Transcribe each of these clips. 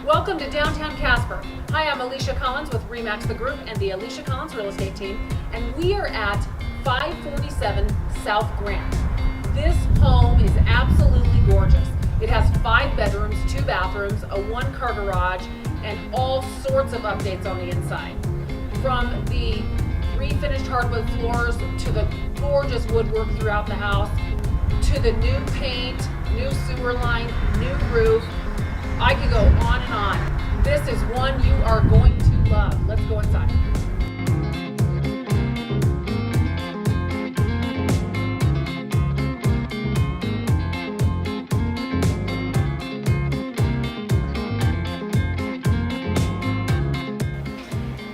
Welcome to downtown Casper. Hi, I'm Alisha Collins with Remax the Group and the Alisha Collins Real Estate Team, and we are at 547 South Grant. This home is absolutely gorgeous. It has 5 bedrooms, 2 bathrooms, a 1-car garage, and all sorts of updates on the inside. From the refinished hardwood floors to the gorgeous woodwork throughout the house, to the new paint, new sewer line, new roof. I could go on and on. This is one you are going to love. Let's go inside.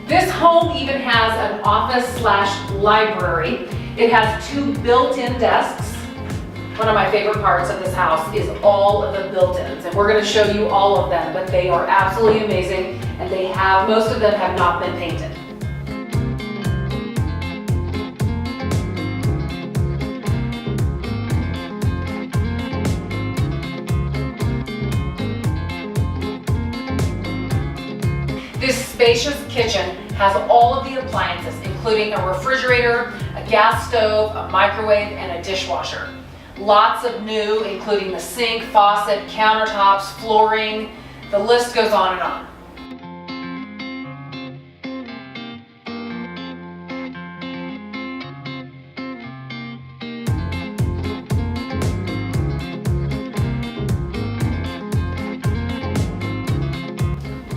This home even has an office/library. It has 2 built-in desks. One of my favorite parts of this house is all of the built-ins, and we're going to show you all of them, but they are absolutely amazing, and most of them have not been painted. This spacious kitchen has all of the appliances, including a refrigerator, a gas stove, a microwave, and a dishwasher. Lots of new, including the sink, faucet, countertops, flooring. The list goes on and on.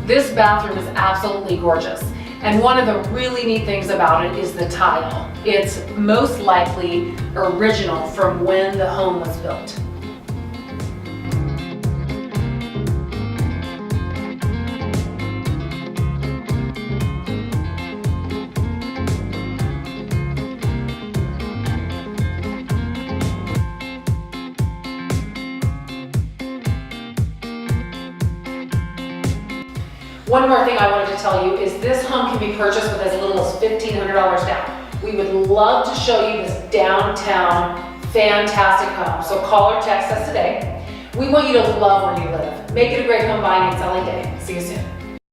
This bathroom is absolutely gorgeous. And one of the really neat things about it is the tile. It's most likely original from when the home was built. One more thing I wanted to tell you is this home can be purchased with as little as $1,500 down. We would love to show you this downtown fantastic home. So call or text us today. We want you to love where you live. Make it a great home buying and selling day. See you soon.